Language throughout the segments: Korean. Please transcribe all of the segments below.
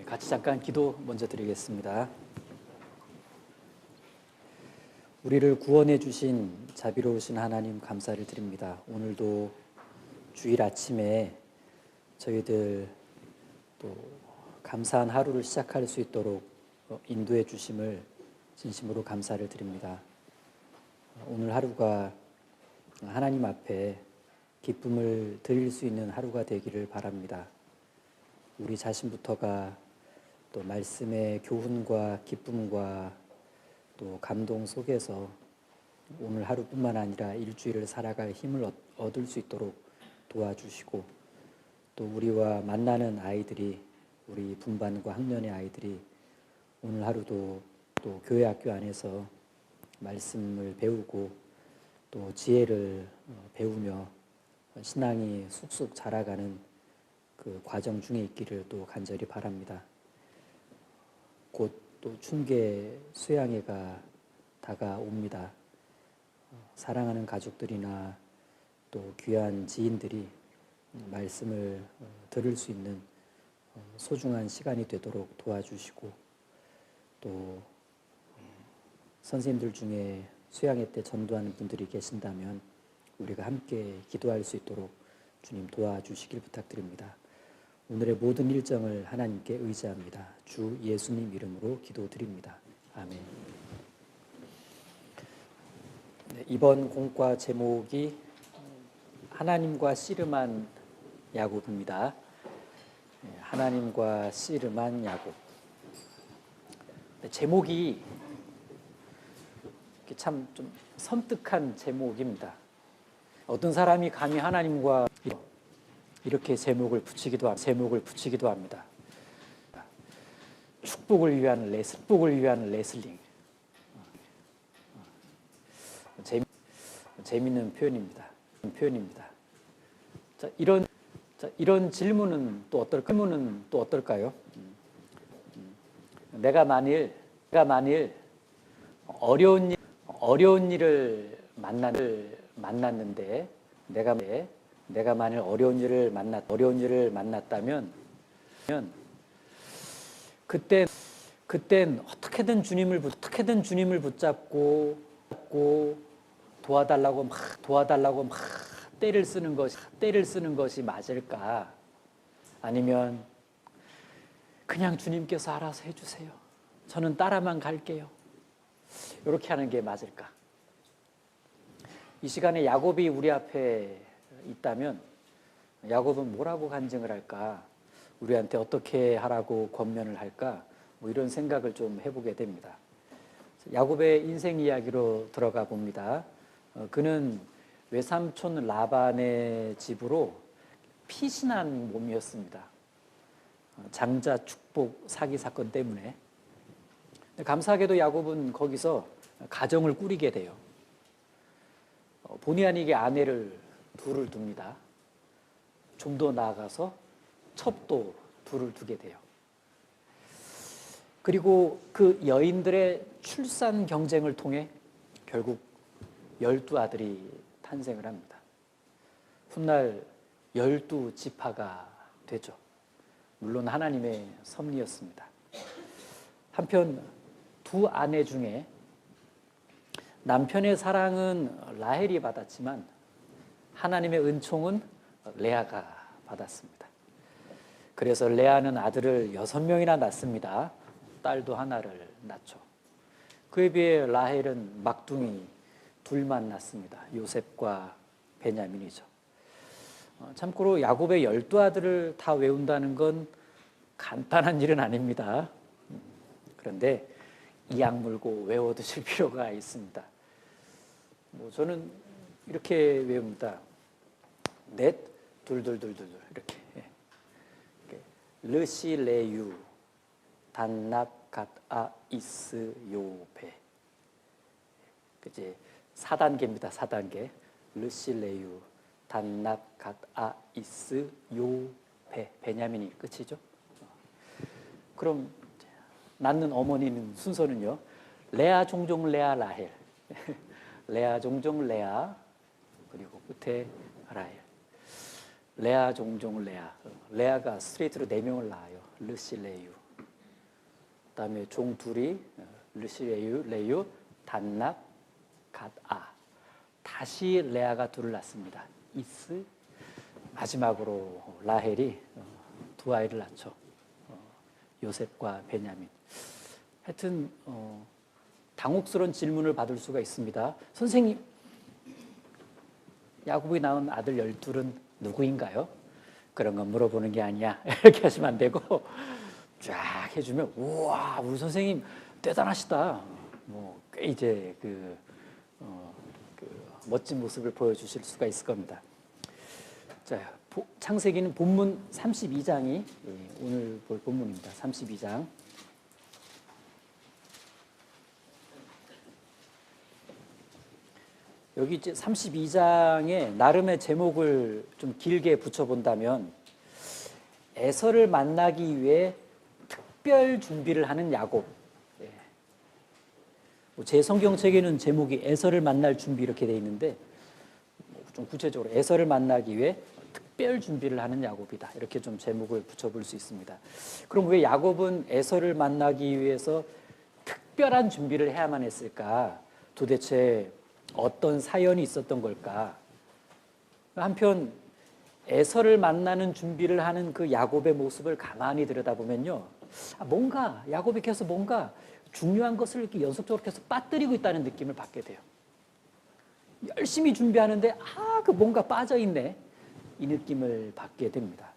같이 잠깐 기도 먼저 드리겠습니다. 우리를 구원해 주신 자비로우신 하나님 감사를 드립니다. 오늘도 주일 아침에 저희들 또 감사한 하루를 시작할 수 있도록 인도해 주심을 진심으로 감사를 드립니다. 오늘 하루가 하나님 앞에 기쁨을 드릴 수 있는 하루가 되기를 바랍니다. 우리 자신부터가 또 말씀의 교훈과 기쁨과 또 감동 속에서 오늘 하루뿐만 아니라 일주일을 살아갈 힘을 얻을 수 있도록 도와주시고, 또 우리와 만나는 아이들이, 우리 분반과 학년의 아이들이 오늘 하루도 또 교회 학교 안에서 말씀을 배우고 또 지혜를 배우며 신앙이 쑥쑥 자라가는 그 과정 중에 있기를 또 간절히 바랍니다. 곧 또 춘계 수양회가 다가옵니다. 사랑하는 가족들이나 또 귀한 지인들이 말씀을 들을 수 있는 소중한 시간이 되도록 도와주시고, 또 선생님들 중에 수양회 때 전도하는 분들이 계신다면 우리가 함께 기도할 수 있도록 주님 도와주시길 부탁드립니다. 오늘의 모든 일정을 하나님께 의지합니다. 주 예수님 이름으로 기도드립니다. 아멘. 네, 이번 공과 제목이 하나님과 씨름한 야곱입니다. 네, 하나님과 씨름한 야곱. 네, 제목이 참 좀 섬뜩한 제목입니다. 어떤 사람이 감히 하나님과 이렇게 제목을 붙이기도 합니다. 축복을 위한 레슬링. 재미있는 표현입니다. 자, 이런 질문은 또 어떨까요? 내가 만일 어려운 일을 만났는데 내가 만일 어려운 일을 만났다면 그땐 어떻게든 주님을 붙잡고 도와달라고 막 때를 쓰는 것이 맞을까? 아니면 그냥 주님께서 알아서 해주세요. 저는 따라만 갈게요. 이렇게 하는 게 맞을까? 이 시간에 야곱이 우리 앞에 있다면 야곱은 뭐라고 간증을 할까? 우리한테 어떻게 하라고 권면을 할까? 뭐 이런 생각을 좀 해보게 됩니다. 야곱의 인생 이야기로 들어가 봅니다. 그는 외삼촌 라반의 집으로 피신한 몸이었습니다. 장자 축복 사기 사건 때문에. 감사하게도 야곱은 거기서 가정을 꾸리게 돼요. 본의 아니게 아내를 둘을 둡니다. 좀 더 나아가서 첩도 둘을 두게 돼요. 그리고 그 여인들의 출산 경쟁을 통해 결국 12아들이 탄생을 합니다. 훗날 12지파가 되죠. 물론 하나님의 섭리였습니다. 한편 두 아내 중에 남편의 사랑은 라헬이 받았지만 하나님의 은총은 레아가 받았습니다. 그래서 레아는 아들을 6명이나 낳습니다. 딸도 하나를 낳죠. 그에 비해 라헬은 막둥이 둘만 낳습니다. 요셉과 베냐민이죠. 참고로 야곱의 12아들을 다 외운다는 건 간단한 일은 아닙니다. 그런데 이악 물고 외워두실 필요가 있습니다. 저는 이렇게 외웁니다. 넷, 둘 이렇게. 르시 레유 단납 갓아 이스 요베. 이제 4단계입니다. 4단계. 르시 레유 단납 갓아 이스 요베. 베냐민이 끝이죠. 그럼 낳는 어머니는 순서는요. 레아 종종 레아 라헬. 레아 종종 레아, 그리고 끝에 라헬. 레아 종종 레아. 레아가 스트레이트로 4명을 낳아요. 르시 레유. 그다음에 종 둘이 르시레유, 레유, 단납, 갓아. 다시 레아가 둘을 낳습니다. 이스. 마지막으로 라헬이 두 아이를 낳죠. 요셉과 베냐민. 하여튼 당혹스러운 질문을 받을 수가 있습니다. 선생님, 야곱이 낳은 아들 12은 누구인가요? 그런 건 물어보는 게 아니야. 이렇게 하시면 안 되고 쫙 해주면 우와, 우리 선생님 대단하시다. 꽤 이제 그 멋진 모습을 보여주실 수가 있을 겁니다. 자, 창세기는 본문 32장이 오늘 볼 본문입니다. 32장. 여기 이제 32장에 나름의 제목을 좀 길게 붙여본다면 에서를 만나기 위해 특별 준비를 하는 야곱. 제 성경책에는 제목이 에서를 만날 준비 이렇게 되어 있는데 좀 구체적으로 에서를 만나기 위해 특별 준비를 하는 야곱이다. 이렇게 좀 제목을 붙여볼 수 있습니다. 그럼 왜 야곱은 에서를 만나기 위해서 특별한 준비를 해야만 했을까? 도대체 어떤 사연이 있었던 걸까? 한편 에서를 만나는 준비를 하는 그 야곱의 모습을 가만히 들여다보면요, 뭔가 야곱이 계속 뭔가 중요한 것을 이렇게 연속적으로 계속 빠뜨리고 있다는 느낌을 받게 돼요. 열심히 준비하는데 그 뭔가 빠져있네, 이 느낌을 받게 됩니다.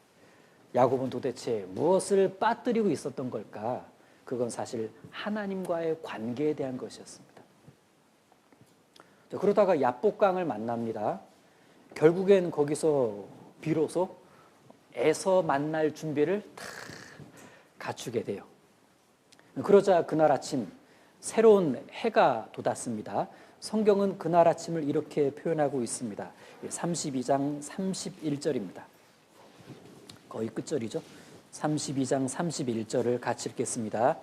야곱은 도대체 무엇을 빠뜨리고 있었던 걸까? 그건 사실 하나님과의 관계에 대한 것이었습니다. 그러다가 야복강을 만납니다. 결국엔 거기서 비로소 에서 만날 준비를 다 갖추게 돼요. 그러자 그날 아침 새로운 해가 돋았습니다. 성경은 그날 아침을 이렇게 표현하고 있습니다. 32장 31절입니다. 거의 끝절이죠. 32장 31절을 같이 읽겠습니다.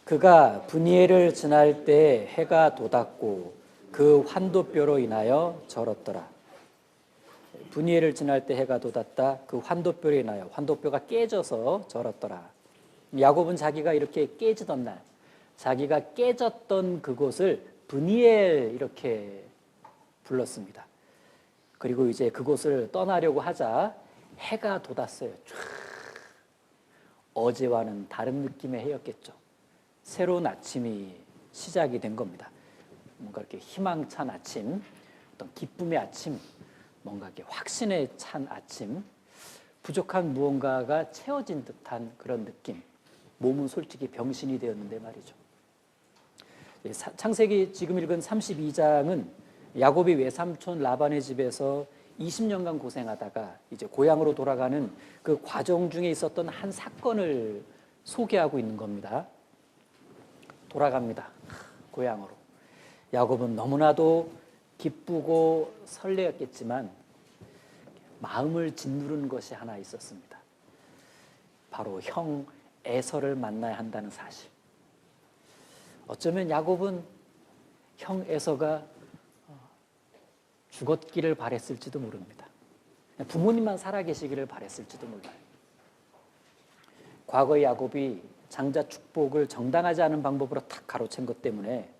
그가 브니엘을 지날 때 해가 돋았고 그 환도뼈로 인하여 절었더라. 브니엘을 지날 때 해가 돋았다. 그 환도뼈로 인하여, 환도뼈가 깨져서 절었더라. 야곱은 자기가 이렇게 깨지던 날, 자기가 깨졌던 그곳을 브니엘 이렇게 불렀습니다. 그리고 이제 그곳을 떠나려고 하자 해가 돋았어요. 쫙. 어제와는 다른 느낌의 해였겠죠. 새로운 아침이 시작이 된 겁니다. 뭔가 이렇게 희망찬 아침, 어떤 기쁨의 아침, 뭔가 이렇게 확신에 찬 아침, 부족한 무언가가 채워진 듯한 그런 느낌. 몸은 솔직히 병신이 되었는데 말이죠. 창세기 지금 읽은 32장은 야곱이 외삼촌 라반의 집에서 20년간 고생하다가 이제 고향으로 돌아가는 그 과정 중에 있었던 한 사건을 소개하고 있는 겁니다. 돌아갑니다. 고향으로. 야곱은 너무나도 기쁘고 설레었겠지만 마음을 짓누르는 것이 하나 있었습니다. 바로 형 에서를 만나야 한다는 사실. 어쩌면 야곱은 형 에서가 죽었기를 바랬을지도 모릅니다. 부모님만 살아계시기를 바랬을지도 몰라요. 과거의 야곱이 장자 축복을 정당하지 않은 방법으로 탁 가로챈 것 때문에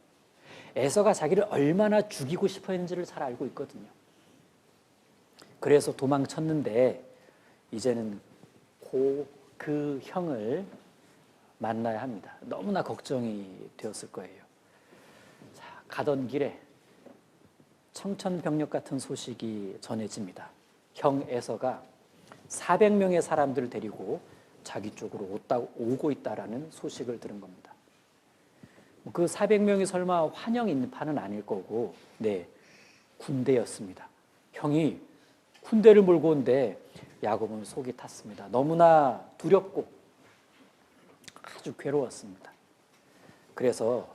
에서가 자기를 얼마나 죽이고 싶어 했는지를 잘 알고 있거든요. 그래서 도망쳤는데 이제는 그 형을 만나야 합니다. 너무나 걱정이 되었을 거예요. 자, 가던 길에 청천벽력 같은 소식이 전해집니다. 형 에서가 400명의 사람들을 데리고 자기 쪽으로 오고 있다라는 소식을 들은 겁니다. 그 400명이 설마 환영 인파는 아닐 거고, 네, 군대였습니다. 형이 군대를 몰고 온데 야곱은 속이 탔습니다. 너무나 두렵고 아주 괴로웠습니다. 그래서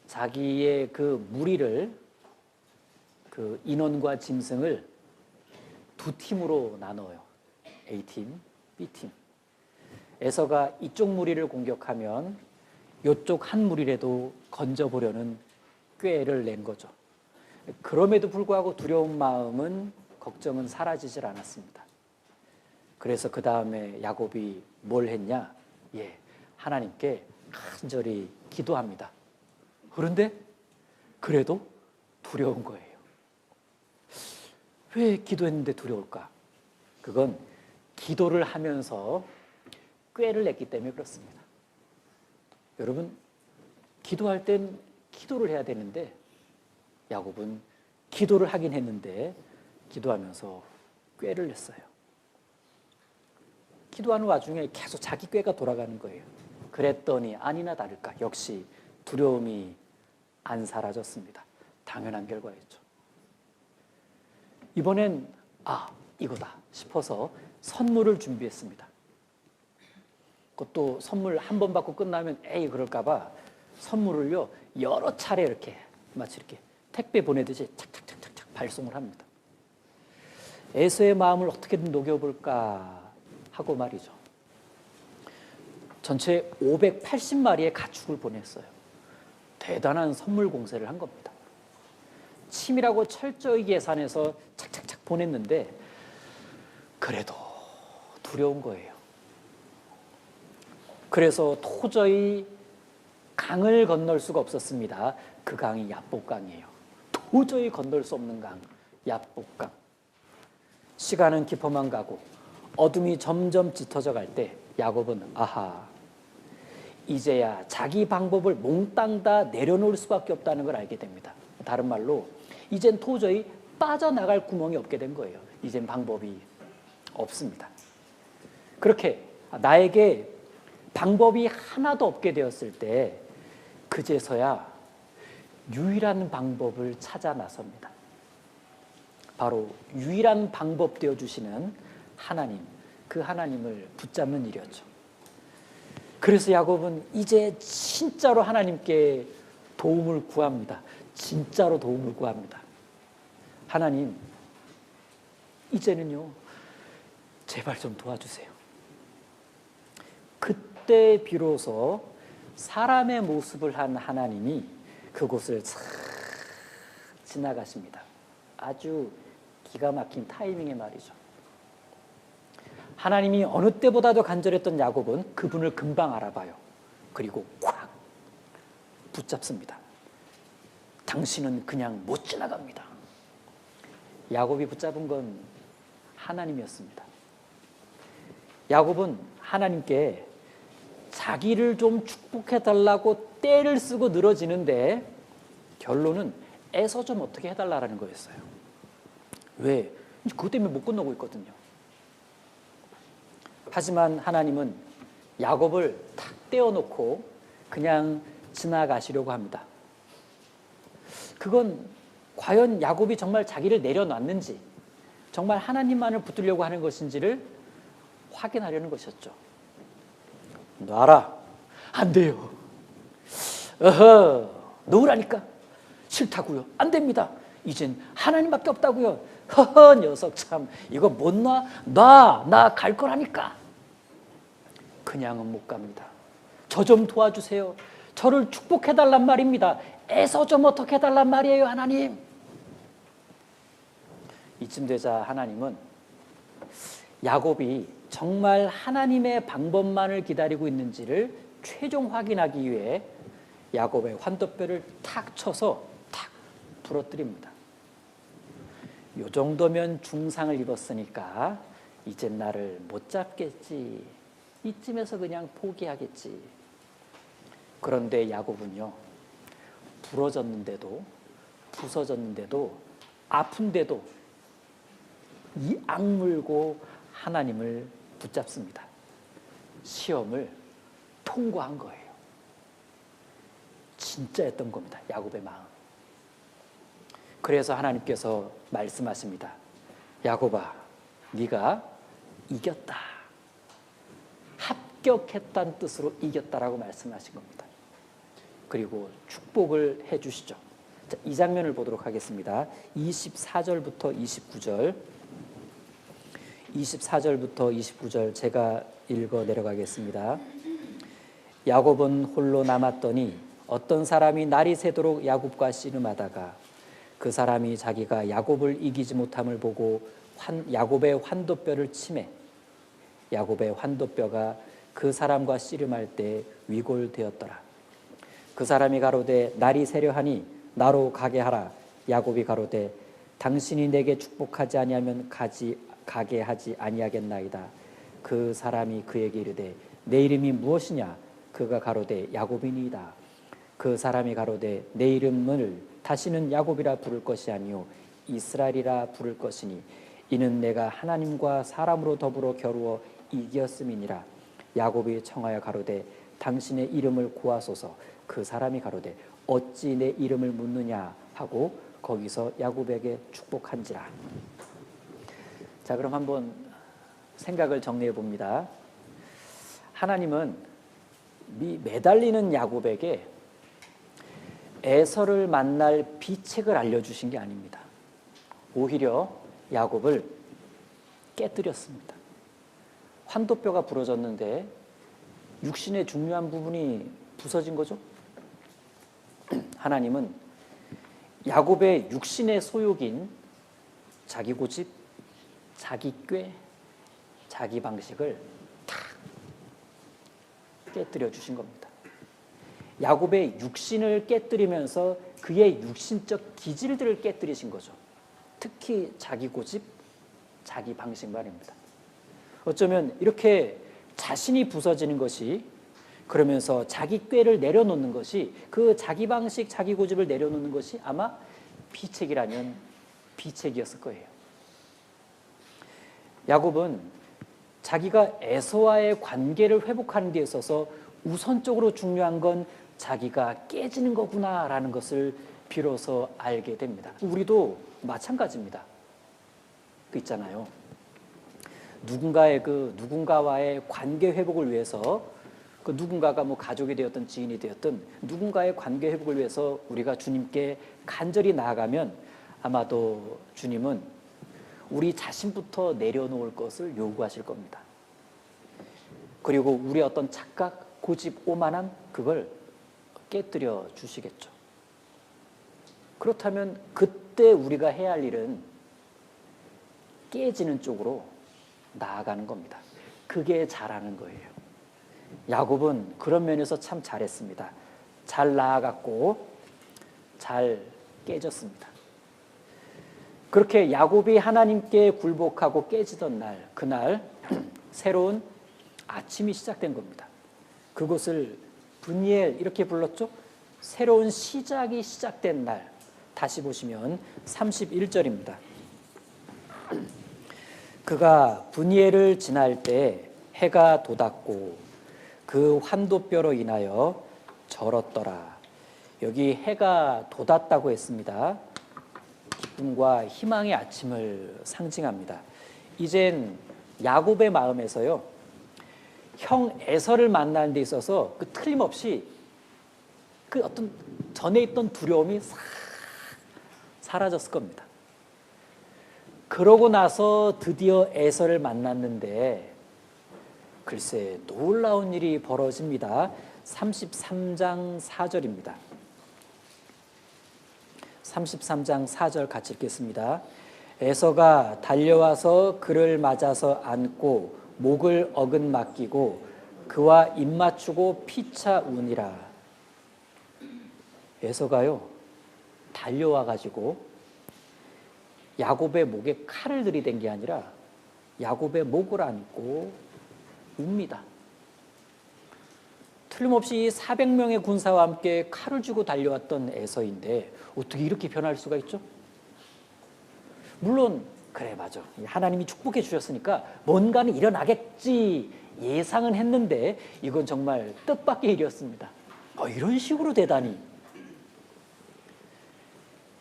자기의 그 무리를, 그 인원과 짐승을 두 팀으로 나눠요. A팀, B팀. 에서가 이쪽 무리를 공격하면 이쪽 한 무리라도 건져보려는 꾀를 낸 거죠. 그럼에도 불구하고 두려운 마음은, 걱정은 사라지질 않았습니다. 그래서 그 다음에 야곱이 뭘 했냐? 하나님께 간절히 기도합니다. 그런데 그래도 두려운 거예요. 왜 기도했는데 두려울까? 그건 기도를 하면서 꾀를 냈기 때문에 그렇습니다. 여러분, 기도할 땐 기도를 해야 되는데 야곱은 기도를 하긴 했는데 기도하면서 꾀를 냈어요. 기도하는 와중에 계속 자기 꾀가 돌아가는 거예요. 그랬더니 아니나 다를까 역시 두려움이 안 사라졌습니다. 당연한 결과였죠. 이번엔 이거다 싶어서 선물을 준비했습니다. 그것도 선물 한 번 받고 끝나면 그럴까 봐 선물을요 여러 차례 이렇게 마치 이렇게 택배 보내듯이 착착착착 발송을 합니다. 에서의 마음을 어떻게든 녹여볼까 하고 말이죠. 전체 580마리의 가축을 보냈어요. 대단한 선물 공세를 한 겁니다. 치밀하고 철저히 계산해서 착착착 보냈는데 그래도 두려운 거예요. 그래서 도저히 강을 건널 수가 없었습니다. 그 강이 야복강이에요. 도저히 건널 수 없는 강, 야복강. 시간은 깊어만 가고 어둠이 점점 짙어져 갈 때 야곱은 이제야 자기 방법을 몽땅 다 내려놓을 수밖에 없다는 걸 알게 됩니다. 다른 말로 이젠 도저히 빠져나갈 구멍이 없게 된 거예요. 이젠 방법이 없습니다. 그렇게 나에게 방법이 하나도 없게 되었을 때 그제서야 유일한 방법을 찾아 나섭니다. 바로 유일한 방법 되어주시는 하나님, 그 하나님을 붙잡는 일이었죠. 그래서 야곱은 이제 진짜로 하나님께 도움을 구합니다. 진짜로 도움을 구합니다. 하나님, 이제는요 제발 좀 도와주세요. 그때 비로소 사람의 모습을 한 하나님이 그곳을 싹 지나가십니다. 아주 기가 막힌 타이밍의 말이죠. 하나님이 어느 때보다도 간절했던 야곱은 그분을 금방 알아봐요. 그리고 콱 붙잡습니다. 당신은 그냥 못 지나갑니다. 야곱이 붙잡은 건 하나님이었습니다. 야곱은 하나님께 자기를 좀 축복해달라고 떼를 쓰고 늘어지는데 결론은 애서 좀 어떻게 해달라는 거였어요. 왜? 그것 때문에 못 건너고 있거든요. 하지만 하나님은 야곱을 탁 떼어놓고 그냥 지나가시려고 합니다. 그건 과연 야곱이 정말 자기를 내려놨는지 정말 하나님만을 붙들려고 하는 것인지를 확인하려는 것이었죠. 놔라. 안 돼요. 놓으라니까. 싫다고요. 안 됩니다. 이젠 하나님밖에 없다고요. 녀석 참 이거 못 놔? 나 갈 거라니까. 그냥은 못 갑니다. 저 좀 도와주세요. 저를 축복해달란 말입니다. 애서 좀 어떻게 해달란 말이에요, 하나님. 이쯤 되자 하나님은 야곱이 정말 하나님의 방법만을 기다리고 있는지를 최종 확인하기 위해 야곱의 환도뼈를 탁 쳐서 탁 부러뜨립니다. 요 정도면 중상을 입었으니까 이젠 나를 못 잡겠지. 이쯤에서 그냥 포기하겠지. 그런데 야곱은요, 부러졌는데도 부서졌는데도 아픈데도 이 악물고 하나님을 붙잡습니다. 시험을 통과한 거예요. 진짜였던 겁니다. 야곱의 마음. 그래서 하나님께서 말씀하십니다. 야곱아, 네가 이겼다. 합격했다는 뜻으로 이겼다라고 말씀하신 겁니다. 그리고 축복을 해주시죠. 자, 이 장면을 보도록 하겠습니다. 24절부터 29절 24절부터 29절 제가 읽어 내려가겠습니다. 야곱은 홀로 남았더니 어떤 사람이 날이 새도록 야곱과 씨름하다가 그 사람이 자기가 야곱을 이기지 못함을 보고 야곱의 환도뼈를 치매 야곱의 환도뼈가 그 사람과 씨름할 때 위골되었더라. 그 사람이 가로되 날이 세려하니 나로 가게 하라. 야곱이 가로되 당신이 내게 축복하지 아니하면 가게 하지 아니하겠나이다. 그 사람이 그에게 이르되 내 이름이 무엇이냐? 그가 가로되 야곱이니이다. 그 사람이 가로되 내 이름을 다시는 야곱이라 부를 것이 아니요 이스라엘이라 부를 것이니 이는 내가 하나님과 사람으로 더불어 겨루어 이겼음이니라. 야곱이 청하여 가로되 당신의 이름을 구하소서. 그 사람이 가로되 어찌 내 이름을 묻느냐 하고 거기서 야곱에게 축복한지라. 자, 그럼 한번 생각을 정리해 봅니다. 하나님은 매달리는 야곱에게 에서를 만날 비책을 알려주신 게 아닙니다. 오히려 야곱을 깨뜨렸습니다. 환도뼈가 부러졌는데 육신의 중요한 부분이 부서진 거죠. 하나님은 야곱의 육신의 소욕인 자기 고집, 자기 꾀, 자기 방식을 탁 깨뜨려 주신 겁니다. 야곱의 육신을 깨뜨리면서 그의 육신적 기질들을 깨뜨리신 거죠. 특히 자기 고집, 자기 방식 말입니다. 어쩌면 이렇게 자신이 부서지는 것이, 그러면서 자기 꾀를 내려놓는 것이, 그 자기 방식, 자기 고집을 내려놓는 것이 아마 비책이라면 비책이었을 거예요. 야곱은 자기가 에서와의 관계를 회복하는 데 있어서 우선적으로 중요한 건 자기가 깨지는 거구나라는 것을 비로소 알게 됩니다. 우리도 마찬가지입니다. 그 있잖아요. 누군가와의 관계 회복을 위해서, 그 누군가가 뭐 가족이 되었든 지인이 되었든 누군가의 관계 회복을 위해서 우리가 주님께 간절히 나아가면 아마도 주님은 우리 자신부터 내려놓을 것을 요구하실 겁니다. 그리고 우리의 어떤 착각, 고집, 오만함, 그걸 깨뜨려 주시겠죠. 그렇다면 그때 우리가 해야 할 일은 깨지는 쪽으로 나아가는 겁니다. 그게 잘하는 거예요. 야곱은 그런 면에서 참 잘했습니다. 잘 나아갔고 잘 깨졌습니다. 그렇게 야곱이 하나님께 굴복하고 깨지던 날, 그날 새로운 아침이 시작된 겁니다. 그곳을 브니엘 이렇게 불렀죠. 새로운 시작이 시작된 날. 다시 보시면 31절입니다. 그가 브니엘을 지날 때 해가 돋았고 그 환도뼈로 인하여 절었더라. 여기 해가 돋았다고 했습니다. 기쁨과 희망의 아침을 상징합니다. 이젠 야곱의 마음에서요, 형 에서를 만나는 데 있어서 그 틀림없이 그 어떤 전에 있던 두려움이 싹 사라졌을 겁니다. 그러고 나서 드디어 에서를 만났는데 글쎄 놀라운 일이 벌어집니다. 33장 4절입니다. 33장 4절 같이 읽겠습니다. 에서가 달려와서 그를 맞아서 안고 목을 어긋 맡기고 그와 입 맞추고 피차 우니라. 에서가요 달려와 가지고 야곱의 목에 칼을 들이댄 게 아니라 야곱의 목을 안고 웁니다. 틀림없이 400명의 군사와 함께 칼을 쥐고 달려왔던 에서인데 어떻게 이렇게 변할 수가 있죠? 물론 그래 맞아, 하나님이 축복해 주셨으니까 뭔가는 일어나겠지 예상은 했는데 이건 정말 뜻밖의 일이었습니다. 이런 식으로 되다니.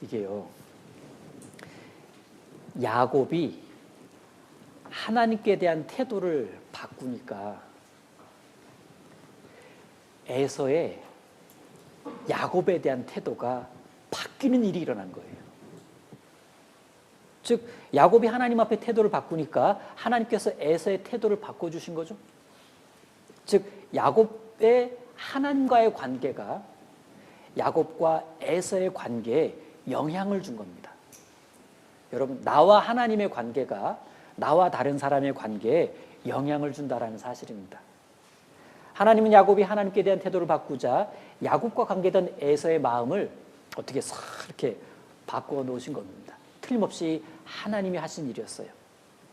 이게요, 야곱이 하나님께 대한 태도를 바꾸니까 에서의 야곱에 대한 태도가 바뀌는 일이 일어난 거예요. 즉 야곱이 하나님 앞에 태도를 바꾸니까 하나님께서 에서의 태도를 바꿔주신 거죠. 즉 야곱의 하나님과의 관계가 야곱과 에서의 관계에 영향을 준 겁니다. 여러분, 나와 하나님의 관계가 나와 다른 사람의 관계에 영향을 준다라는 사실입니다. 하나님은 야곱이 하나님께 대한 태도를 바꾸자 야곱과 관계된 에서의 마음을 어떻게 싹 이렇게 바꾸어 놓으신 겁니다. 틀림없이 하나님이 하신 일이었어요.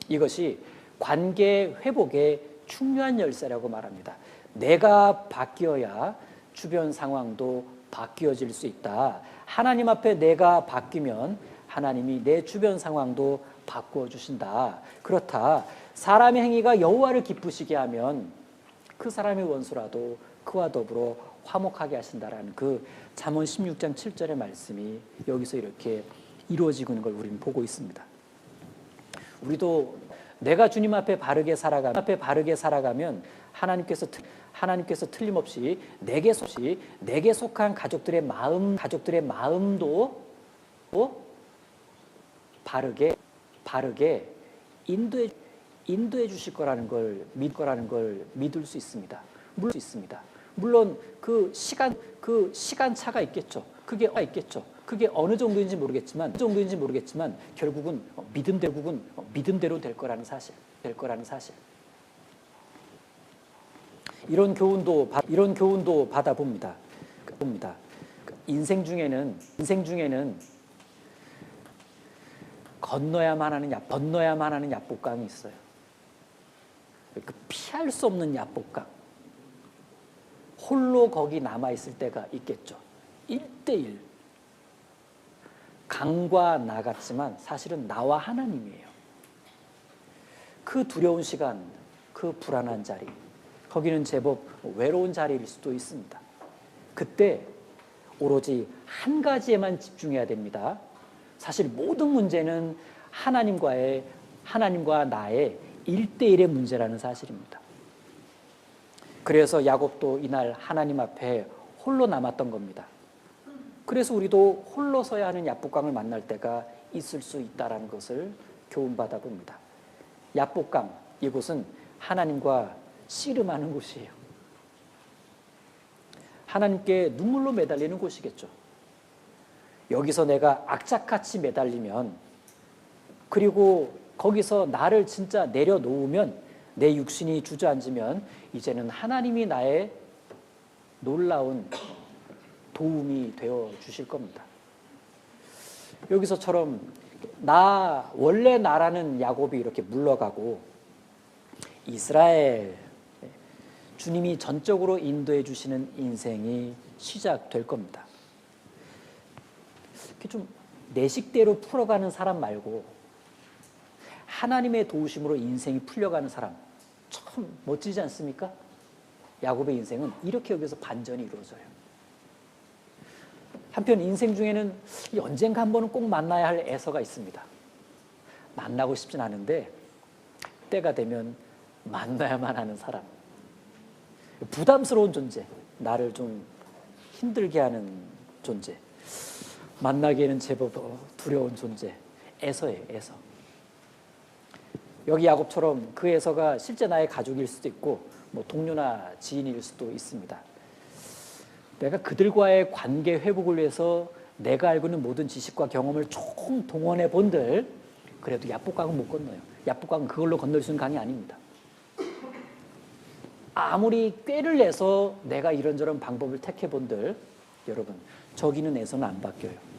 이것이 관계 회복의 중요한 열쇠라고 말합니다. 내가 바뀌어야 주변 상황도 바뀌어질 수 있다. 하나님 앞에 내가 바뀌면 하나님이 내 주변 상황도 바꾸어 주신다. 그렇다. 사람의 행위가 여호와를 기쁘시게 하면 그 사람의 원수라도 그와 더불어 화목하게 하신다라는 그 잠언 16장 7절의 말씀이 여기서 이렇게 이루어지고 있는 걸 우리는 보고 있습니다. 우리도 내가 주님 앞에 바르게 살아가면 하나님께서 틀림없이 내게 속한 가족들의 마음도 바르게 인도해 주실 거라는 걸 믿을 수 있습니다. 물론 그 시간 차가 있겠죠. 그게 어느 정도인지 모르겠지만 결국은 믿음대로 될 거라는 사실. 이런 교훈도 받아봅니다. 인생 중에는 건너야만 하는 야복강이 있어요. 피할 수 없는 야복강. 홀로 거기 남아있을 때가 있겠죠. 1대1. 강과 나 같지만 사실은 나와 하나님이에요. 그 두려운 시간, 그 불안한 자리, 거기는 제법 외로운 자리일 수도 있습니다. 그때 오로지 한 가지에만 집중해야 됩니다. 사실 모든 문제는 하나님과 나의 1대1의 문제라는 사실입니다. 그래서 야곱도 이날 하나님 앞에 홀로 남았던 겁니다. 그래서 우리도 홀로 서야 하는 야복강을 만날 때가 있을 수 있다는 것을 교훈받아 봅니다. 야복강, 이곳은 하나님과 씨름하는 곳이에요. 하나님께 눈물로 매달리는 곳이겠죠. 여기서 내가 악착같이 매달리면, 그리고 거기서 나를 진짜 내려놓으면, 내 육신이 주저앉으면 이제는 하나님이 나의 놀라운 도움이 되어 주실 겁니다. 여기서처럼 원래 나라는 야곱이 이렇게 물러가고 이스라엘, 주님이 전적으로 인도해 주시는 인생이 시작될 겁니다. 이렇게 좀 내 식대로 풀어가는 사람 말고 하나님의 도우심으로 인생이 풀려가는 사람, 참 멋지지 않습니까? 야곱의 인생은 이렇게 여기서 반전이 이루어져요. 한편 인생 중에는 언젠가 한 번은 꼭 만나야 할 애서가 있습니다. 만나고 싶진 않은데 때가 되면 만나야만 하는 사람, 부담스러운 존재, 나를 좀 힘들게 하는 존재, 만나기에는 제법 두려운 존재, 애서예요. 애서. 여기 야곱처럼 그 애서가 실제 나의 가족일 수도 있고 동료나 지인일 수도 있습니다. 내가 그들과의 관계 회복을 위해서 내가 알고 있는 모든 지식과 경험을 총 동원해 본들, 그래도 야복강은 못 건너요. 야복강은 그걸로 건널 수 있는 강이 아닙니다. 아무리 꾀를 내서 내가 이런저런 방법을 택해 본들, 여러분, 저기는 애서는 안 바뀌어요.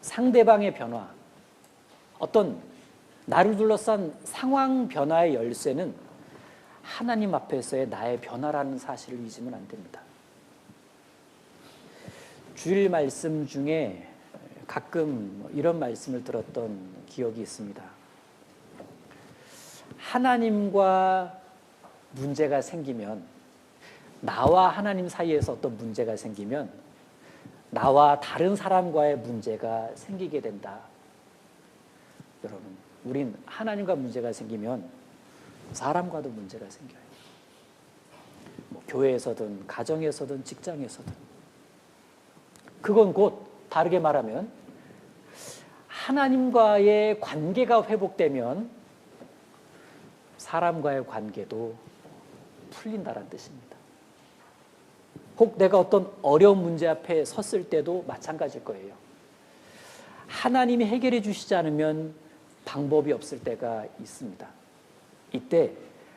상대방의 변화, 어떤 나를 둘러싼 상황 변화의 열쇠는 하나님 앞에서의 나의 변화라는 사실을 잊으면 안 됩니다. 주일 말씀 중에 가끔 이런 말씀을 들었던 기억이 있습니다. 하나님과 문제가 생기면, 나와 하나님 사이에서 어떤 문제가 생기면 나와 다른 사람과의 문제가 생기게 된다. 여러분, 우린 하나님과 문제가 생기면 사람과도 문제가 생겨요. 교회에서든 가정에서든 직장에서든. 그건 곧 다르게 말하면 하나님과의 관계가 회복되면 사람과의 관계도 풀린다는 뜻입니다. 혹 내가 어떤 어려운 문제 앞에 섰을 때도 마찬가지일 거예요. 하나님이 해결해 주시지 않으면 방법이 없을 때가 있습니다. 이때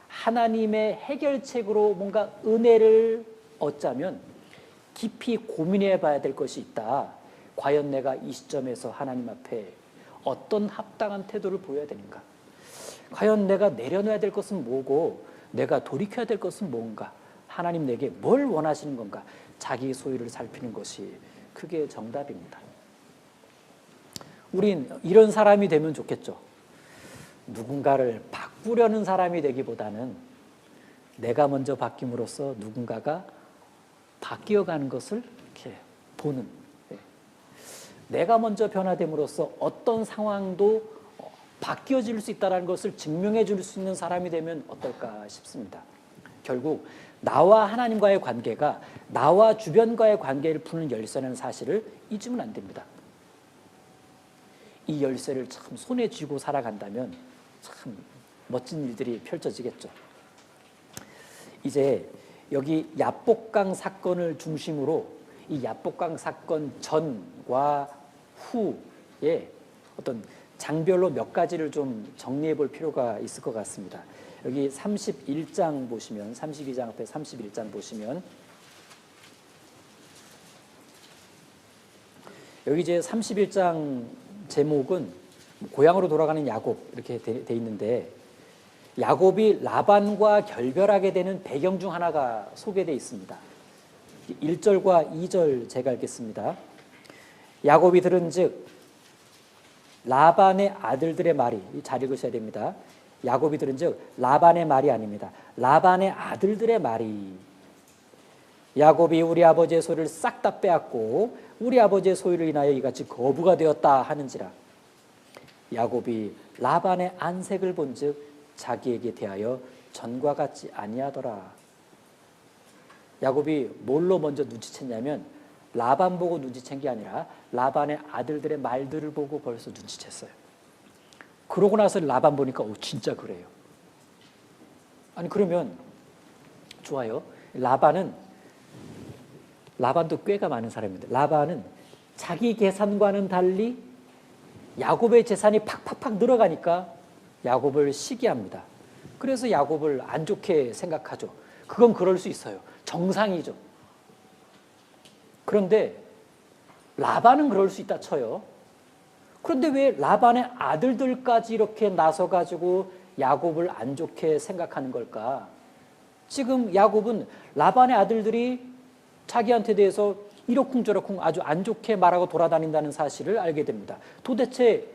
하나님의 해결책으로 뭔가 은혜를 얻자면 깊이 고민해 봐야 될 것이 있다. 과연 내가 이 시점에서 하나님 앞에 어떤 합당한 태도를 보여야 되는가? 과연 내가 내려놔야 될 것은 뭐고 내가 돌이켜야 될 것은 뭔가? 하나님 내게 뭘 원하시는 건가? 자기 소유를 살피는 것이 그게 정답입니다. 우린 이런 사람이 되면 좋겠죠. 누군가를 바꾸려는 사람이 되기보다는 내가 먼저 바뀜으로써 누군가가 바뀌어가는 것을 이렇게 보는, 내가 먼저 변화됨으로써 어떤 상황도 바뀌어질 수 있다는 것을 증명해 줄 수 있는 사람이 되면 어떨까 싶습니다. 결국 나와 하나님과의 관계가 나와 주변과의 관계를 푸는 열쇠라는 사실을 잊으면 안 됩니다. 이 열쇠를 참 손에 쥐고 살아간다면 참 멋진 일들이 펼쳐지겠죠. 이제 여기 야복강 사건을 중심으로 이 야복강 사건 전과 후에 어떤 장별로 몇 가지를 좀 정리해 볼 필요가 있을 것 같습니다. 여기 31장 보시면, 32장 앞에 31장 보시면, 여기 이제 31장 제목은 고향으로 돌아가는 야곱 이렇게 돼 있는데, 야곱이 라반과 결별하게 되는 배경 중 하나가 소개되어 있습니다. 1절과 2절 제가 읽겠습니다. 야곱이 들은즉 라반의 아들들의 말이, 잘 읽으셔야 됩니다. 야곱이 들은즉 라반의 말이 아닙니다. 라반의 아들들의 말이, 야곱이 우리 아버지의 소유를 싹 다 빼앗고 우리 아버지의 소유를 인하여 이같이 거부가 되었다 하는지라. 야곱이 라반의 안색을 본즉 자기에게 대하여 전과 같지 아니하더라. 야곱이 뭘로 먼저 눈치챘냐면 라반 보고 눈치챈 게 아니라 라반의 아들들의 말들을 보고 벌써 눈치챘어요. 그러고 나서 라반 보니까 진짜 그래요. 아니 그러면 좋아요. 라반도 꾀가 많은 사람입니다. 라반은 자기 계산과는 달리 야곱의 재산이 팍팍팍 늘어가니까 야곱을 시기합니다. 그래서 야곱을 안 좋게 생각하죠. 그건 그럴 수 있어요. 정상이죠. 그런데 라반은 그럴 수 있다 쳐요. 그런데 왜 라반의 아들들까지 이렇게 나서가지고 야곱을 안 좋게 생각하는 걸까? 지금 야곱은 라반의 아들들이 자기한테 대해서 이러쿵저러쿵 아주 안 좋게 말하고 돌아다닌다는 사실을 알게 됩니다. 도대체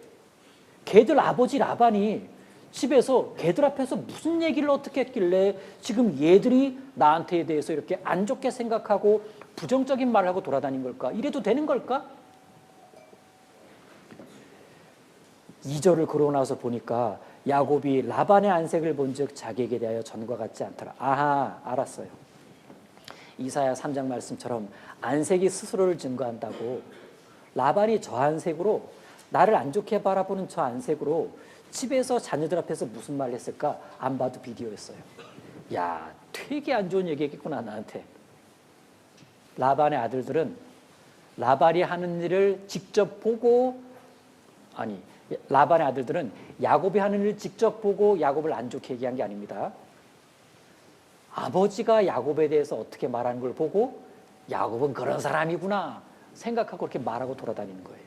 걔들 아버지 라반이 집에서 걔들 앞에서 무슨 얘기를 어떻게 했길래 지금 얘들이 나한테 대해서 이렇게 안 좋게 생각하고 부정적인 말을 하고 돌아다닌 걸까? 이래도 되는 걸까? 2절을 그러고 나서 보니까 야곱이 라반의 안색을 본즉 자기에게 대하여 전과 같지 않더라. 아하, 알았어요. 이사야 3장 말씀처럼 안색이 스스로를 증거한다고, 라반이 저 안색으로, 나를 안 좋게 바라보는 저 안색으로 집에서 자녀들 앞에서 무슨 말을 했을까? 안 봐도 비디오였어요. 야, 되게 안 좋은 얘기겠구나 나한테. 라반의 아들들은 라반이 하는 일을 직접 보고, 아니 라반의 아들들은 야곱이 하는 일을 직접 보고 야곱을 안 좋게 얘기한 게 아닙니다. 아버지가 야곱에 대해서 어떻게 말하는 걸 보고 야곱은 그런 사람이구나 생각하고 그렇게 말하고 돌아다니는 거예요.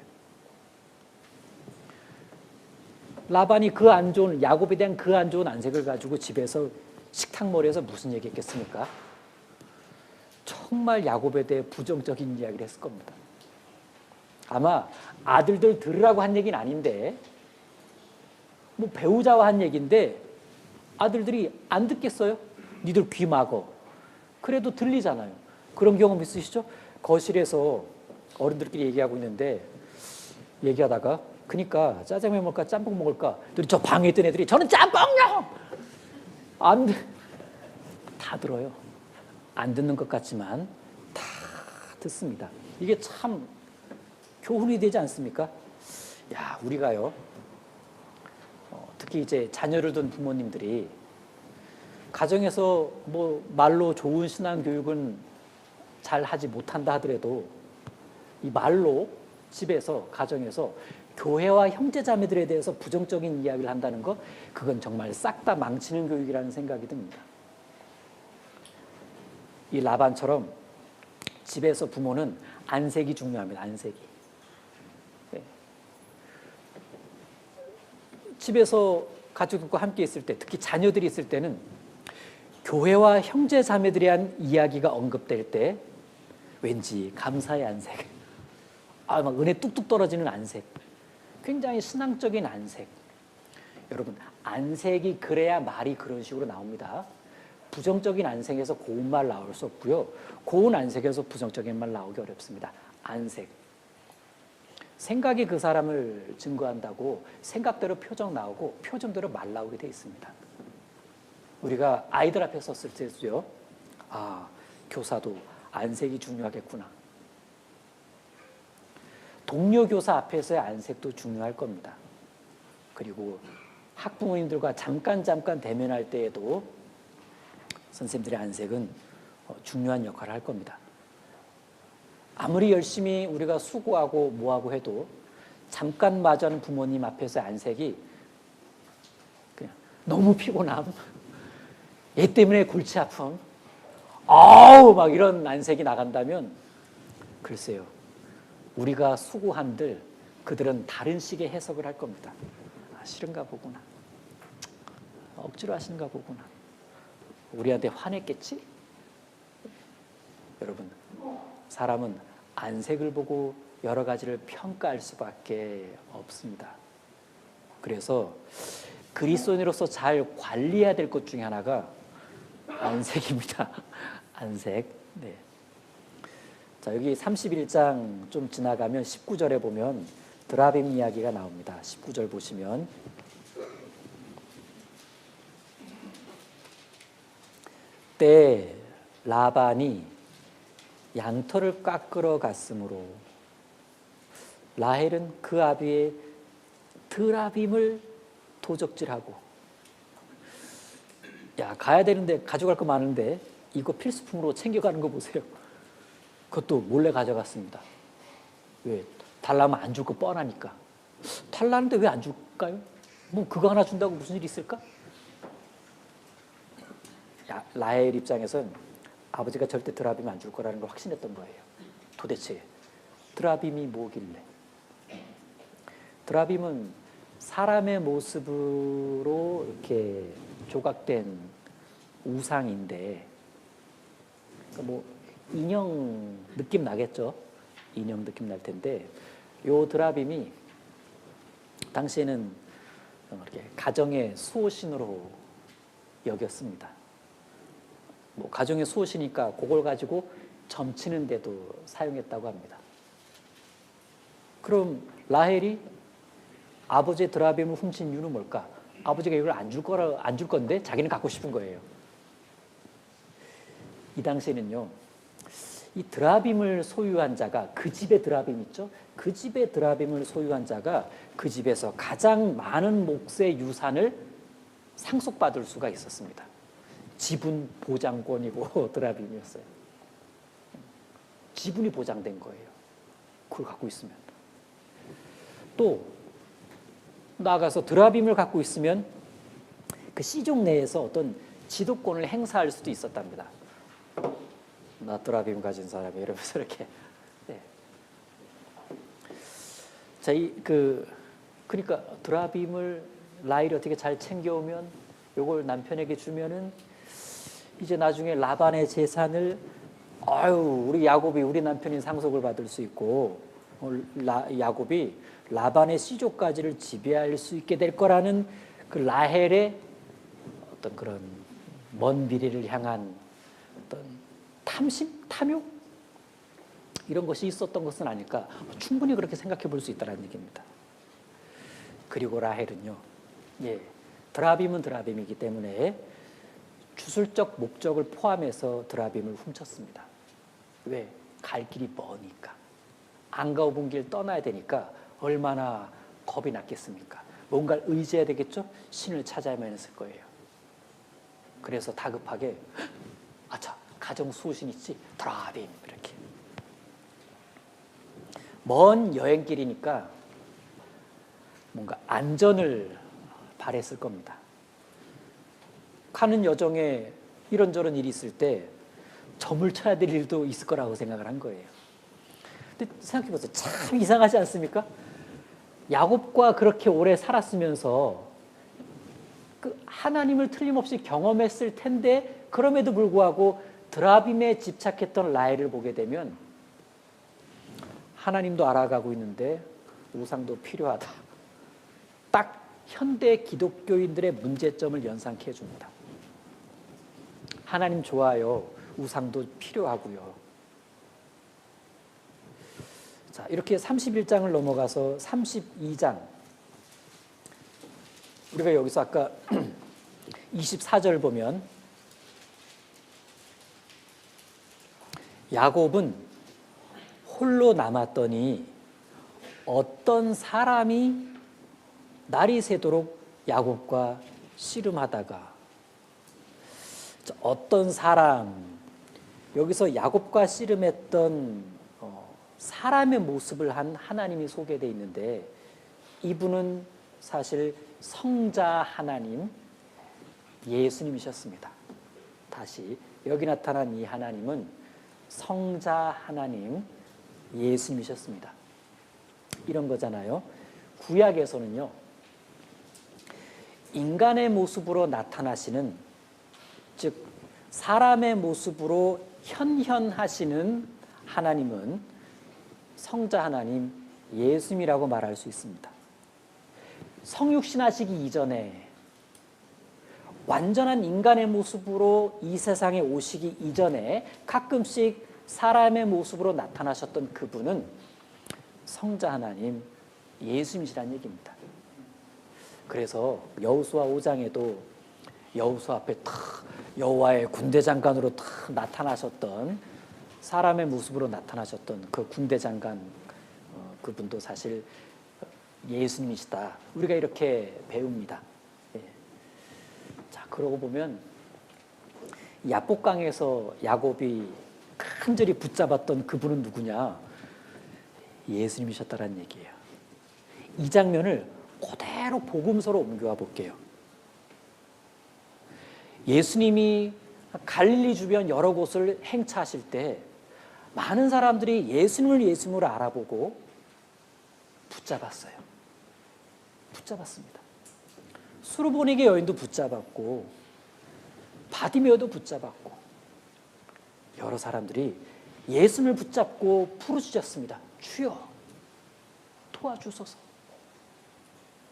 라반이 그 안 좋은, 야곱에 대한 그 안 좋은 안색을 가지고 집에서 식탁머리에서 무슨 얘기했겠습니까? 정말 야곱에 대해 부정적인 이야기를 했을 겁니다. 아마 아들들 들으라고 한 얘기는 아닌데, 뭐 배우자와 한 얘기인데 아들들이 안 듣겠어요? 니들 귀 막어. 그래도 들리잖아요. 그런 경험 있으시죠? 거실에서 어른들끼리 얘기하고 있는데, 얘기하다가 그러니까 짜장면 먹을까 짬뽕 먹을까, 저 방에 있던 애들이 저는 짬뽕요! 다 들어요. 안 듣는 것 같지만 다 듣습니다. 이게 참 교훈이 되지 않습니까? 야, 우리가요, 특히 이제 자녀를 둔 부모님들이 가정에서 뭐 말로 좋은 신앙 교육은 잘 하지 못한다 하더라도 이 말로 집에서, 가정에서 교회와 형제자매들에 대해서 부정적인 이야기를 한다는 거, 그건 정말 싹 다 망치는 교육이라는 생각이 듭니다. 이 라반처럼 집에서 부모는 안색이 중요합니다. 안색이. 네. 집에서 가족들과 함께 있을 때, 특히 자녀들이 있을 때는 교회와 형제 자매들에 대한 이야기가 언급될 때 왠지 감사의 안색, 막 은혜 뚝뚝 떨어지는 안색, 굉장히 신앙적인 안색. 여러분, 안색이 그래야 말이 그런 식으로 나옵니다. 부정적인 안색에서 고운 말 나올 수 없고요. 고운 안색에서 부정적인 말 나오기 어렵습니다. 안색. 생각이 그 사람을 증거한다고 생각대로 표정 나오고 표정대로 말 나오게 돼 있습니다. 우리가 아이들 앞에 섰을 때도요. 교사도 안색이 중요하겠구나. 동료 교사 앞에서의 안색도 중요할 겁니다. 그리고 학부모님들과 잠깐 대면할 때에도 선생님들의 안색은 중요한 역할을 할 겁니다. 아무리 열심히 우리가 수고하고 뭐하고 해도 잠깐 마주하는 부모님 앞에서의 안색이 그냥 너무 피곤함, 얘 때문에 골치 아픔, 막 이런 안색이 나간다면 글쎄요, 우리가 수고한들 그들은 다른 식의 해석을 할 겁니다. 싫은가 보구나, 억지로 하시는가 보구나, 우리한테 화냈겠지? 여러분, 사람은 안색을 보고 여러 가지를 평가할 수밖에 없습니다. 그래서 그리스도인으로서 잘 관리해야 될 것 중에 하나가 안색입니다. 안색. 네. 자, 여기 31장 좀 지나가면 19절에 보면 드라빔 이야기가 나옵니다. 19절 보시면 때 라반이 양털을 깎으러 갔으므로 라헬은 그 아비의 드라빔을 도적질하고, 가야 되는데 가져갈 거 많은데 이거 필수품으로 챙겨가는 거 보세요. 그것도 몰래 가져갔습니다. 왜? 달라면 안 줄 거 뻔하니까. 달라는데 왜 안 줄까요? 뭐 그거 하나 준다고 무슨 일이 있을까? 라헬 입장에서는 아버지가 절대 드라빔 안 줄 거라는 걸 확신했던 거예요. 도대체 드라빔이 뭐길래? 드라빔은 사람의 모습으로 이렇게 조각된 우상인데, 뭐 인형 느낌 나겠죠? 인형 느낌 날 텐데, 요 드라빔이 당시에는 이렇게 가정의 수호신으로 여겼습니다. 뭐 가정의 수호시니까 그걸 가지고 점치는 데도 사용했다고 합니다. 그럼 라헬이 아버지의 드라빔을 훔친 이유는 뭘까? 아버지가 이걸 안 줄 건데 자기는 갖고 싶은 거예요. 이 당시에는요, 이 드라빔을 소유한 자가, 그 집의 드라빔 있죠? 그 집의 드라빔을 소유한 자가 그 집에서 가장 많은 몫의 유산을 상속받을 수가 있었습니다. 지분 보장권이고 드라빔이었어요. 지분이 보장된 거예요. 그걸 갖고 있으면. 또 나아가서 드라빔을 갖고 있으면 그 씨족 내에서 어떤 지도권을 행사할 수도 있었답니다. 나 드라빔 가진 사람이 이러면서 이렇게. 네. 자, 그러니까 드라빔을 라헬이 어떻게 잘 챙겨오면, 요걸 남편에게 주면은 이제 나중에 라반의 재산을 우리 야곱이, 우리 남편이 상속을 받을 수 있고, 야곱이 라반의 씨족까지를 지배할 수 있게 될 거라는 그 라헬의 어떤 그런 먼 미래를 향한 어떤 탐심, 탐욕, 이런 것이 있었던 것은 아닐까, 충분히 그렇게 생각해 볼 수 있다는 얘기입니다. 그리고 라헬은요, 드라빔은 드라빔이기 때문에 주술적 목적을 포함해서 드라빔을 훔쳤습니다. 왜? 갈 길이 머니까. 안 가본 길 떠나야 되니까 얼마나 겁이 났겠습니까? 뭔가를 의지해야 되겠죠? 신을 찾아야만 했을 거예요. 그래서 다급하게, 가정 수호신 있지? 드라빔, 이렇게. 먼 여행길이니까 뭔가 안전을 바랬을 겁니다. 가는 여정에 이런저런 일이 있을 때 점을 쳐야 될 일도 있을 거라고 생각을 한 거예요. 근데 생각해 보세요. 참 이상하지 않습니까? 야곱과 그렇게 오래 살았으면서 그 하나님을 틀림없이 경험했을 텐데 그럼에도 불구하고 드라빔에 집착했던 라헬을 보게 되면 하나님도 알아가고 있는데 우상도 필요하다. 딱 현대 기독교인들의 문제점을 연상케 해줍니다. 하나님 좋아요. 우상도 필요하고요. 자, 이렇게 31장을 넘어가서 32장. 우리가 여기서 아까 24절 보면 야곱은 홀로 남았더니 어떤 사람이 날이 새도록 야곱과 씨름하다가, 어떤 사람, 여기서 야곱과 씨름했던 사람의 모습을 한 하나님이 소개되어 있는데, 이분은 사실 성자 하나님 예수님이셨습니다. 다시 여기 나타난 이 하나님은 성자 하나님 예수님이셨습니다. 이런 거잖아요. 구약에서는요, 인간의 모습으로 나타나시는, 즉 사람의 모습으로 현현하시는 하나님은 성자 하나님 예수님이라고 말할 수 있습니다. 성육신하시기 이전에, 완전한 인간의 모습으로 이 세상에 오시기 이전에 가끔씩 사람의 모습으로 나타나셨던 그분은 성자 하나님 예수님이시라는 얘기입니다. 그래서 여호수아 5장에도 여호수아 앞에 탁 여호와의 군대 장관으로 탁 나타나셨던, 사람의 모습으로 나타나셨던 그 군대 장관, 그분도 사실 예수님이시다. 우리가 이렇게 배웁니다. 예. 자, 그러고 보면 야복강에서 야곱이 간절히 붙잡았던 그분은 누구냐? 예수님이셨다라는 얘기예요. 이 장면을 그대로 복음서로 옮겨와 볼게요. 예수님이 갈릴리 주변 여러 곳을 행차하실 때 많은 사람들이 예수님을 예수님으로 알아보고 붙잡았어요. 붙잡았습니다. 수르보니게 여인도 붙잡았고 바디메오도 붙잡았고 여러 사람들이 예수님을 붙잡고 부르짖었습니다. 주여 도와주소서.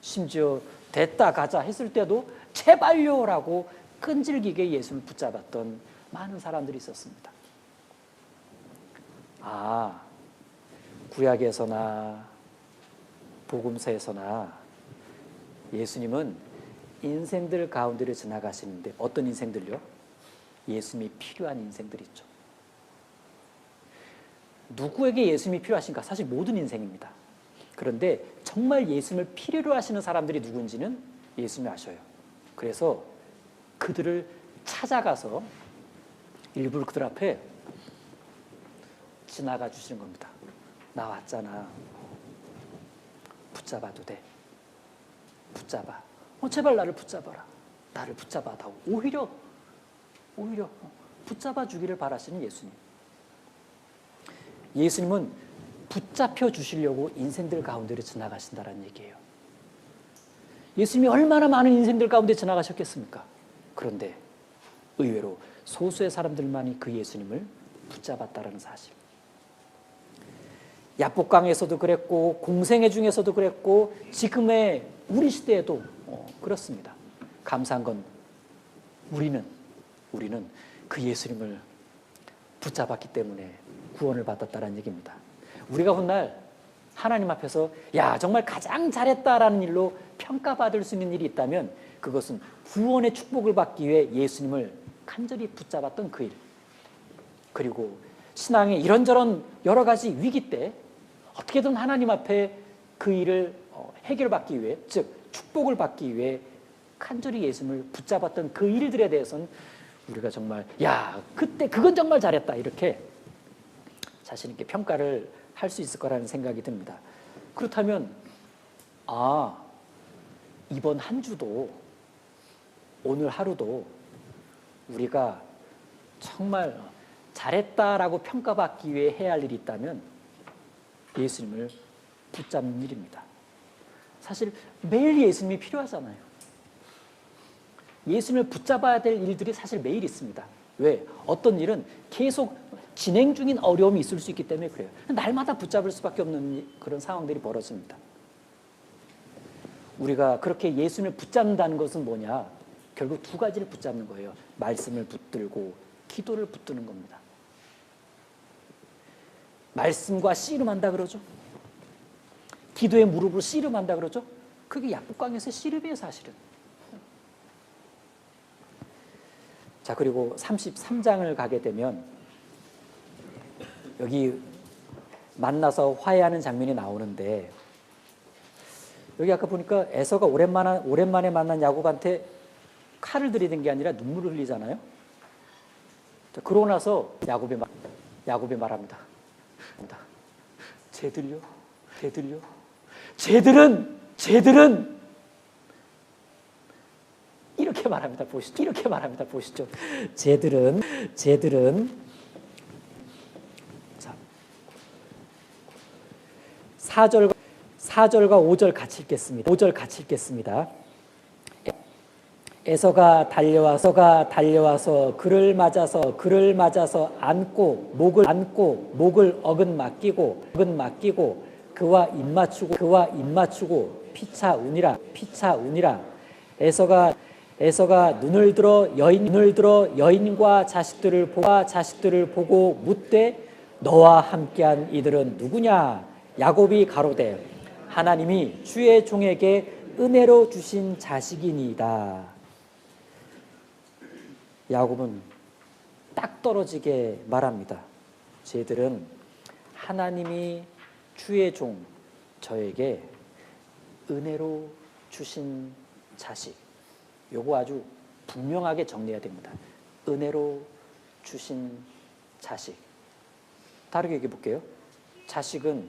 심지어 됐다 가자 했을 때도 제발요라고 끈질기게 예수님을 붙잡았던 많은 사람들이 있었습니다. 아, 구약에서나 복음서에서나 예수님은 인생들 가운데를 지나가시는데, 어떤 인생들요? 예수님이 필요한 인생들 있죠. 누구에게 예수님이 필요하신가? 사실 모든 인생입니다. 그런데 정말 예수님을 필요로 하시는 사람들이 누군지는 예수님이 아셔요. 그래서 그들을 찾아가서 일부러 그들 앞에 지나가 주시는 겁니다. 나 왔잖아. 붙잡아도 돼. 붙잡아. 제발 나를 붙잡아라. 나를 붙잡아다오. 오히려 붙잡아 주기를 바라시는 예수님. 예수님은 붙잡혀 주시려고 인생들 가운데로 지나가신다는 얘기예요. 예수님이 얼마나 많은 인생들 가운데 지나가셨겠습니까? 그런데 의외로 소수의 사람들만이 그 예수님을 붙잡았다는 사실. 야복강에서도 그랬고 공생애 중에서도 그랬고 지금의 우리 시대에도 그렇습니다. 감사한 건 우리는 그 예수님을 붙잡았기 때문에 구원을 받았다는 얘기입니다. 우리가 훗날 하나님 앞에서 야 정말 가장 잘했다라는 일로 평가받을 수 있는 일이 있다면 그것은 구원의 축복을 받기 위해 예수님을 간절히 붙잡았던 그 일, 그리고 신앙의 이런저런 여러 가지 위기 때 어떻게든 하나님 앞에 그 일을 해결받기 위해, 즉 축복을 받기 위해 간절히 예수님을 붙잡았던 그 일들에 대해서는 우리가 정말 야 그때 그건 정말 잘했다 이렇게 자신 있게 평가를 할 수 있을 거라는 생각이 듭니다. 그렇다면 이번 한 주도 오늘 하루도 우리가 정말 잘했다라고 평가받기 위해 해야 할 일이 있다면 예수님을 붙잡는 일입니다. 사실 매일 예수님이 필요하잖아요. 예수님을 붙잡아야 될 일들이 사실 매일 있습니다. 왜? 어떤 일은 계속 진행 중인 어려움이 있을 수 있기 때문에 그래요. 날마다 붙잡을 수밖에 없는 그런 상황들이 벌어집니다. 우리가 그렇게 예수님을 붙잡는다는 것은 뭐냐? 결국 두 가지를 붙잡는 거예요. 말씀을 붙들고 기도를 붙드는 겁니다. 말씀과 씨름한다 그러죠. 기도의 무릎으로 씨름한다 그러죠. 그게 약국강에서 씨름이에요, 사실은. 자, 그리고 33장을 가게 되면 여기 만나서 화해하는 장면이 나오는데, 여기 아까 보니까 에서가 오랜만에 만난 야곱한테 칼을 들이댄 게 아니라 눈물을 흘리잖아요. 자, 그러고 나서 야곱이 말합니다. 쟤들요? 쟤들은 이렇게 말합니다. 보시죠. 쟤들은 자, 4절과 5절 같이 읽겠습니다. 5절 같이 읽겠습니다. 에서가 달려와서 그를 맞아서 안고 목을 어긋 맡기고 그와 입 맞추고 피차 우니라. 에서가 눈을 들어 여인과 자식들을 보고 묻되 너와 함께한 이들은 누구냐? 야곱이 가로되 하나님이 주의 종에게 은혜로 주신 자식이니이다. 야곱은 딱 떨어지게 말합니다. 쟤들은 하나님이 주의 종 저에게 은혜로 주신 자식. 요거 아주 분명하게 정리해야 됩니다. 은혜로 주신 자식. 다르게 얘기해 볼게요. 자식은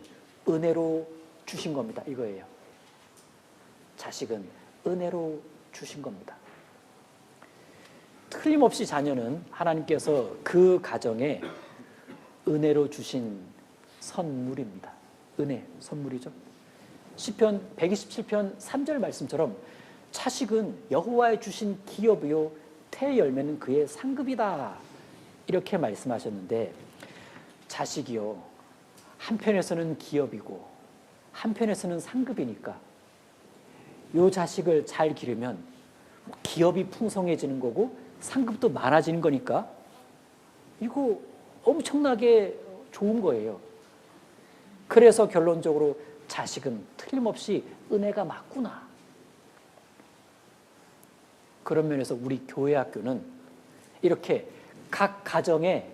은혜로 주신 겁니다. 이거예요. 자식은 은혜로 주신 겁니다. 틀림없이 자녀는 하나님께서 그 가정에 은혜로 주신 선물입니다. 은혜, 선물이죠. 시편 127편 3절 말씀처럼 자식은 여호와의 주신 기업이요 태 열매는 그의 상급이다. 이렇게 말씀하셨는데, 자식이요 한편에서는 기업이고 한편에서는 상급이니까 요 자식을 잘 기르면 기업이 풍성해지는 거고 상급도 많아지는 거니까 이거 엄청나게 좋은 거예요. 그래서 결론적으로 자식은 틀림없이 은혜가 맞구나. 그런 면에서 우리 교회 학교는 이렇게 각 가정에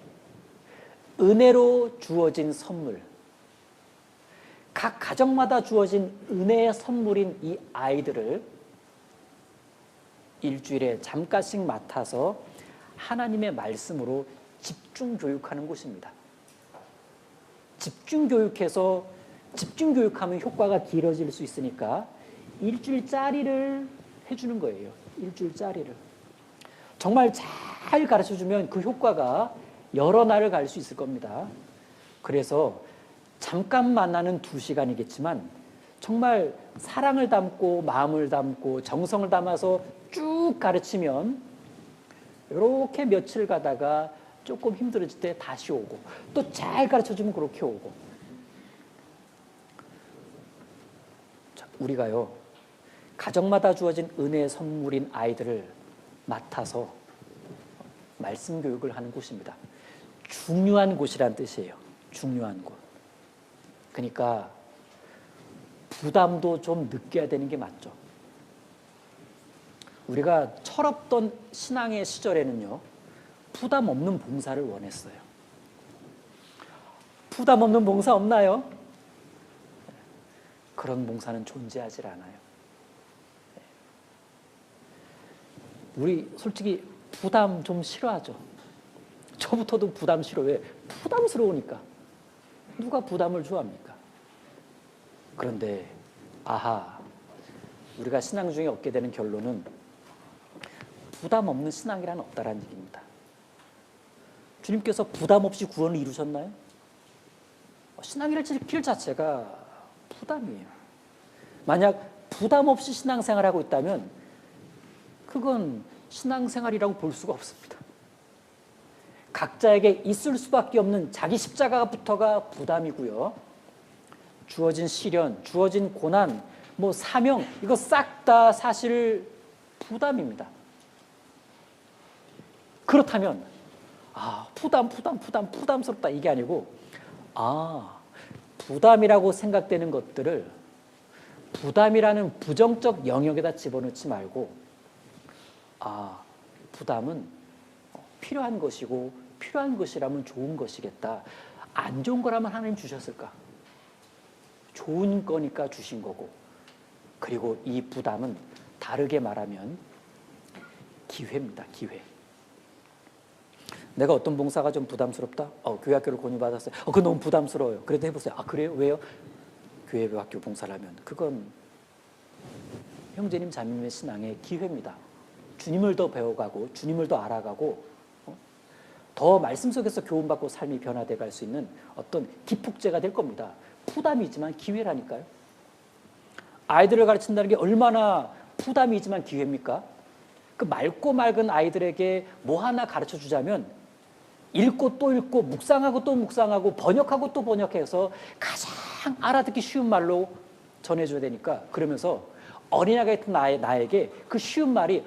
은혜로 주어진 선물, 각 가정마다 주어진 은혜의 선물인 이 아이들을 일주일에 잠깐씩 맡아서 하나님의 말씀으로 집중 교육하는 곳입니다. 집중 교육하면 효과가 길어질 수 있으니까 일주일짜리를 해주는 거예요. 일주일짜리를. 정말 잘 가르쳐주면 그 효과가 여러 날을 갈 수 있을 겁니다. 그래서 잠깐 만나는 2시간이겠지만 정말 사랑을 담고 마음을 담고 정성을 담아서 쭉 가르치면 이렇게 며칠 가다가 조금 힘들어질 때 다시 오고 또 잘 가르쳐주면 그렇게 오고. 자, 우리가요 가정마다 주어진 은혜의 선물인 아이들을 맡아서 말씀 교육을 하는 곳입니다. 중요한 곳이란 뜻이에요. 중요한 곳. 그러니까 부담도 좀 느껴야 되는 게 맞죠. 우리가 철없던 신앙의 시절에는요 부담 없는 봉사를 원했어요. 부담 없는 봉사 없나요? 그런 봉사는 존재하지 않아요. 우리 솔직히 부담 좀 싫어하죠. 저부터도 부담 싫어. 왜? 부담스러우니까. 누가 부담을 좋아합니까? 그런데 아하, 우리가 신앙 중에 얻게 되는 결론은 부담 없는 신앙이란 없다라는 얘기입니다. 주님께서 부담 없이 구원을 이루셨나요? 신앙이란 길 자체가 부담이에요. 만약 부담 없이 신앙생활을 하고 있다면 그건 신앙생활이라고 볼 수가 없습니다. 각자에게 있을 수밖에 없는 자기 십자가부터가 부담이고요. 주어진 시련, 주어진 고난, 사명, 이거 싹 다 사실 부담입니다. 그렇다면 부담스럽다 이게 아니고 부담이라고 생각되는 것들을 부담이라는 부정적 영역에다 집어넣지 말고 부담은 필요한 것이고 필요한 것이라면 좋은 것이겠다. 안 좋은 거라면 하나님 주셨을까? 좋은 거니까 주신 거고, 그리고 이 부담은 다르게 말하면 기회입니다. 기회. 내가 어떤 봉사가 좀 부담스럽다? 교회 학교를 권유받았어요. 그거 너무 부담스러워요. 그래도 해보세요. 그래요? 왜요? 교회 학교 봉사를 하면 그건 형제님 자매님의 신앙의 기회입니다. 주님을 더 배워가고 주님을 더 알아가고 더 말씀 속에서 교훈받고 삶이 변화돼 갈 수 있는 어떤 기폭제가 될 겁니다. 부담이지만 기회라니까요. 아이들을 가르친다는 게 얼마나 부담이지만 기회입니까? 그 맑고 맑은 아이들에게 뭐 하나 가르쳐 주자면 읽고 또 읽고 묵상하고 또 묵상하고 번역하고 또 번역해서 가장 알아듣기 쉬운 말로 전해줘야 되니까, 그러면서 어린아이 같은 나에게 그 쉬운 말이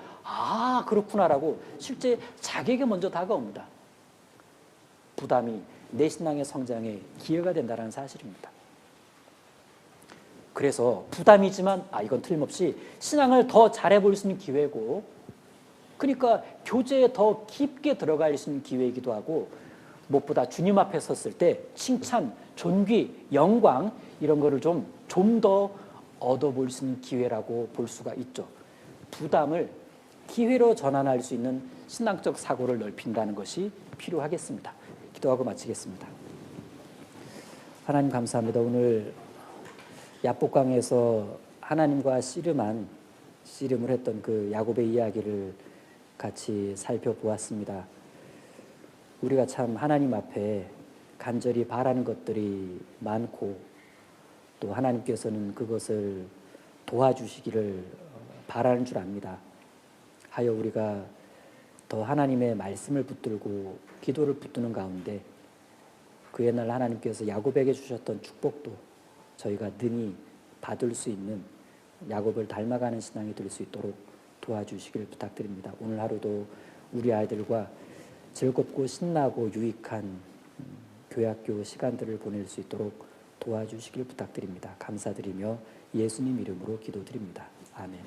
그렇구나라고 실제 자기에게 먼저 다가옵니다. 부담이 내 신앙의 성장에 기회가 된다는 사실입니다. 그래서 부담이지만 이건 틀림없이 신앙을 더 잘해볼 수 있는 기회고, 그러니까 교제에 더 깊게 들어갈 수 있는 기회이기도 하고, 무엇보다 주님 앞에 섰을 때 칭찬, 존귀, 영광 이런 거를 좀 더 얻어볼 수 있는 기회라고 볼 수가 있죠. 부담을 기회로 전환할 수 있는 신앙적 사고를 넓힌다는 것이 필요하겠습니다. 기도하고 마치겠습니다. 하나님 감사합니다. 오늘 야복강에서 하나님과 씨름을 했던 그 야곱의 이야기를 같이 살펴보았습니다. 우리가 참 하나님 앞에 간절히 바라는 것들이 많고, 또 하나님께서는 그것을 도와주시기를 바라는 줄 압니다. 하여 우리가 더 하나님의 말씀을 붙들고 기도를 붙드는 가운데 그 옛날 하나님께서 야곱에게 주셨던 축복도 저희가 능히 받을 수 있는 야곱을 닮아가는 신앙이 될 수 있도록 도와주시기를 부탁드립니다. 오늘 하루도 우리 아이들과 즐겁고 신나고 유익한 교회학교 시간들을 보낼 수 있도록 도와주시길 부탁드립니다. 감사드리며 예수님 이름으로 기도드립니다. 아멘.